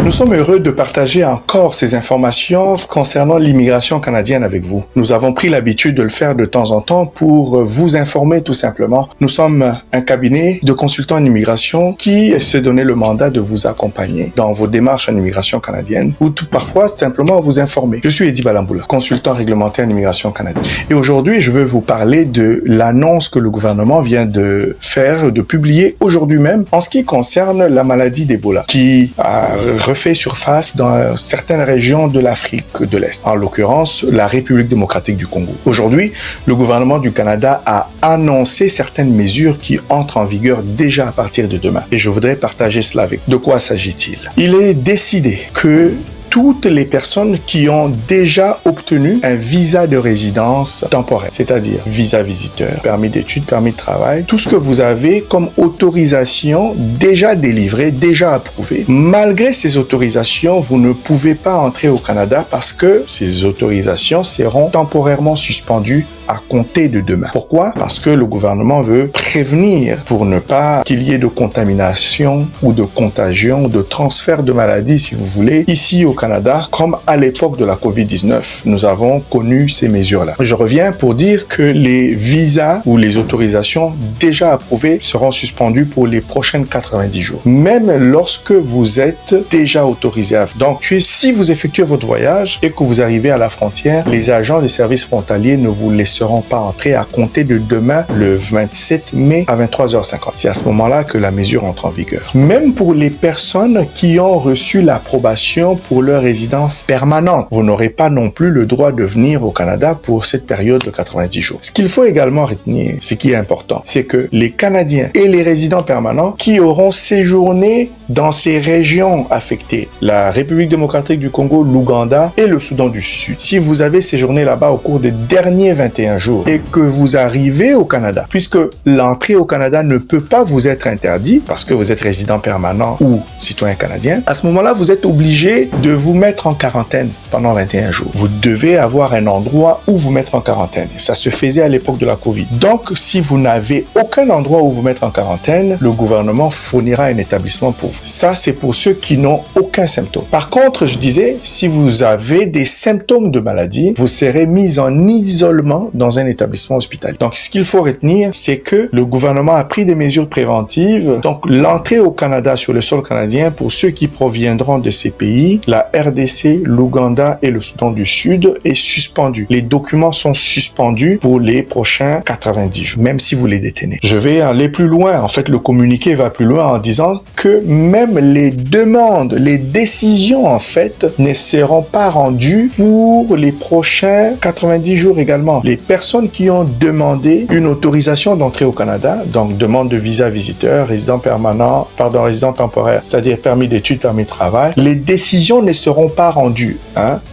Nous sommes heureux de partager encore ces informations concernant l'immigration canadienne avec vous. Nous avons pris l'habitude de le faire de temps en temps pour vous informer tout simplement. Nous sommes un cabinet de consultants en immigration qui s'est donné le mandat de vous accompagner dans vos démarches en immigration canadienne ou tout parfois simplement vous informer. Je suis Eddie Balamboula, consultant réglementaire en immigration canadienne. Et aujourd'hui, je veux vous parler de l'annonce que le gouvernement vient de faire, de publier aujourd'hui même en ce qui concerne la maladie d'Ebola qui a refait surface dans certaines régions de l'Afrique de l'Est, en l'occurrence la République démocratique du Congo. Aujourd'hui, le gouvernement du Canada a annoncé certaines mesures qui entrent en vigueur déjà à partir de demain. Et je voudrais partager cela avec vous. De quoi s'agit-il? Il est décidé que toutes les personnes qui ont déjà obtenu un visa de résidence temporaire, c'est-à-dire visa visiteur, permis d'études, permis de travail, tout ce que vous avez comme autorisation déjà délivrée, déjà approuvée. Malgré ces autorisations, vous ne pouvez pas entrer au Canada parce que ces autorisations seront temporairement suspendues à compter de demain. Pourquoi? Parce que le gouvernement veut prévenir pour ne pas qu'il y ait de contamination ou de contagion, de transfert de maladies, si vous voulez, ici au Canada, comme à l'époque de la COVID-19. Nous avons connu ces mesures-là. Je reviens pour dire que les visas ou les autorisations déjà approuvées seront suspendues pour les prochaines 90 jours. Même lorsque vous êtes déjà autorisé à... Donc, si vous effectuez votre voyage et que vous arrivez à la frontière, les agents des services frontaliers ne vous laisseront pas entrer à compter de demain, le 27 mai à 23h50. C'est à ce moment-là que la mesure entre en vigueur. Même pour les personnes qui ont reçu l'approbation pour leur résidence permanente, vous n'aurez pas non plus le droit de venir au Canada pour cette période de 90 jours. Ce qu'il faut également retenir, ce qui est important, c'est que les Canadiens et les résidents permanents qui auront séjourné dans ces régions affectées, la République démocratique du Congo, l'Ouganda et le Soudan du Sud, si vous avez séjourné là-bas au cours des derniers 21 jours et que vous arrivez au Canada, puisque l'entrée au Canada ne peut pas vous être interdite parce que vous êtes résident permanent ou citoyen canadien, à ce moment-là, vous êtes obligé de vous mettre en quarantaine pendant 21 jours. Vous devez avoir un endroit où vous mettre en quarantaine. Ça se faisait à l'époque de la COVID. Donc, si vous n'avez aucun endroit où vous mettre en quarantaine, le gouvernement fournira un établissement pour vous. Ça, c'est pour ceux qui n'ont aucun symptôme. Par contre, je disais, si vous avez des symptômes de maladie, vous serez mis en isolement dans un établissement hospitalier. Donc, ce qu'il faut retenir, c'est que le gouvernement a pris des mesures préventives. Donc, l'entrée au Canada sur le sol canadien, pour ceux qui proviendront de ces pays, la RDC, l'Ouganda et le Soudan du Sud, est suspendue. Les documents sont suspendus pour les prochains 90 jours, même si vous les détenez. Je vais aller plus loin. En fait, le communiqué va plus loin en disant que même les demandes, les décisions, en fait, ne seront pas rendues pour les prochains 90 jours également. Les personnes qui ont demandé une autorisation d'entrer au Canada, donc demande de visa visiteur, résident permanent, résident temporaire, c'est-à-dire permis d'études, permis de travail, les décisions ne seront pas rendues.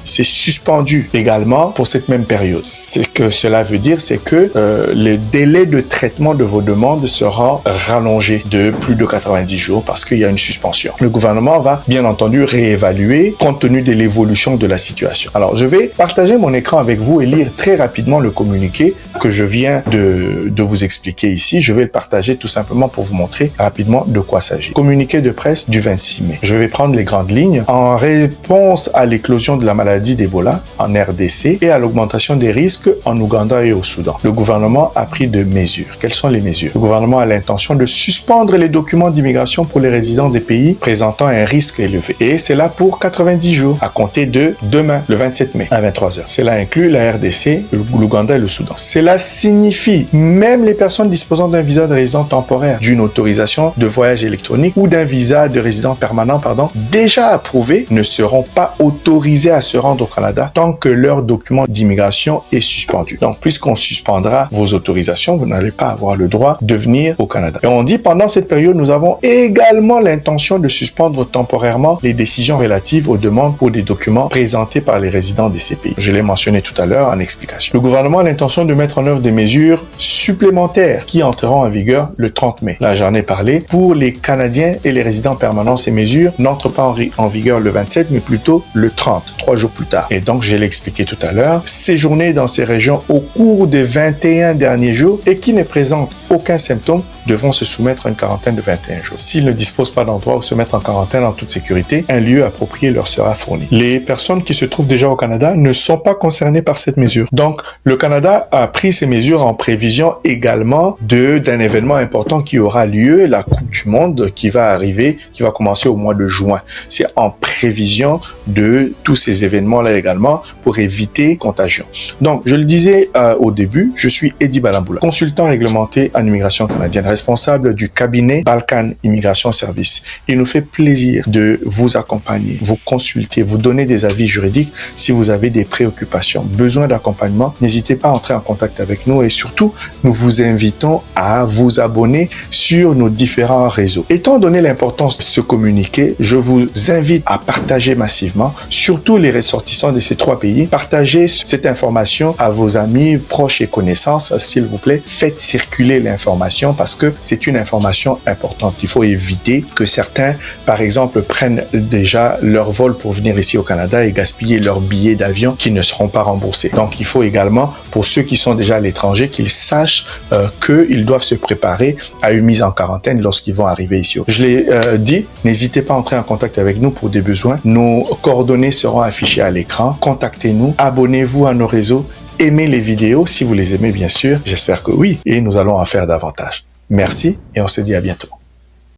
C'est suspendu également pour cette même période. Ce que cela veut dire, c'est que le délai de traitement de vos demandes sera rallongé de plus de 90 jours parce qu'il y a une suspension. Le gouvernement va bien entendu réévaluer compte tenu de l'évolution de la situation. Alors, je vais partager mon écran avec vous et lire très rapidement le communiqué que je viens de vous expliquer ici. Je vais le partager tout simplement pour vous montrer rapidement de quoi il s'agit. Communiqué de presse du 26 mai. Je vais prendre les grandes lignes. En réponse à l'éclosion de la maladie d'Ebola en RDC et à l'augmentation des risques en Ouganda et au Soudan, le gouvernement a pris de mesures. Quelles sont les mesures? Le gouvernement a l'intention de suspendre les documents d'immigration pour les résidents des pays présentant un risque élevé. Et c'est là pour 90 jours, à compter de demain, le 27 mai, à 23h. Cela inclut la RDC, l'Ouganda et le Soudan. Cela signifie même les personnes disposant d'un visa de résident temporaire, d'une autorisation de voyage électronique ou d'un visa de résident permanent, déjà approuvé, ne seront pas autorisés à se rendre au Canada tant que leur document d'immigration est suspendu. Donc, puisqu'on suspendra vos autorisations, vous n'allez pas avoir le droit de venir au Canada. Et on dit pendant cette période, nous avons également l'intention de suspendre temporairement les décisions relatives aux demandes pour des documents présentés par les résidents de ces pays. Je l'ai mentionné tout à l'heure en explication. Le gouvernement a l'intention de mettre en œuvre des mesures supplémentaires qui entreront en vigueur le 30 mai. Là, j'en ai parlé. Pour les Canadiens et les résidents permanents, ces mesures n'entrent pas en vigueur le 27, mais plutôt le 30, 3 jours plus tard. Et donc, je l'ai expliqué tout à l'heure, séjourner dans ces régions au cours des 21 derniers jours et qui ne présentent aucun symptôme devront se soumettre à une quarantaine de 21 jours. S'ils ne disposent pas d'endroit où se mettre en quarantaine en toute sécurité, un lieu approprié leur sera fourni. Les personnes qui se trouvent déjà au Canada ne sont pas concernées par cette mesure. Donc, le Canada a pris ces mesures en prévision également d'un événement important qui aura lieu, la Coupe du Monde, qui va arriver, qui va commencer au mois de juin. C'est en prévision de tous ces événements-là également pour éviter contagion. Donc, je le disais au début, je suis Eddie Balamboula, consultant réglementé en immigration canadienne, responsable du cabinet Balkan Immigration Service. Il nous fait plaisir de vous accompagner, vous consulter, vous donner des avis juridiques si vous avez des préoccupations, besoin d'accompagnement. N'hésitez pas à entrer en contact avec nous et surtout, nous vous invitons à vous abonner sur nos différents réseaux. Étant donné l'importance de se communiquer, je vous invite à partager massivement, surtout les ressortissants de ces 3 pays. Partagez cette information à vos amis, proches et connaissances, s'il vous plaît. Faites circuler l'information parce que c'est une information importante. Il faut éviter que certains, par exemple, prennent déjà leur vol pour venir ici au Canada et gaspiller leurs billets d'avion qui ne seront pas remboursés. Donc, il faut également, pour ceux qui sont déjà à l'étranger, qu'ils sachent qu'ils doivent se préparer à une mise en quarantaine lorsqu'ils vont arriver ici. Je l'ai dit, n'hésitez pas à entrer en contact avec nous pour des besoins. Nos coordonnées seront affichées à l'écran. Contactez-nous, abonnez-vous à nos réseaux, aimez les vidéos si vous les aimez bien sûr. J'espère que oui et nous allons en faire davantage. Merci et on se dit à bientôt.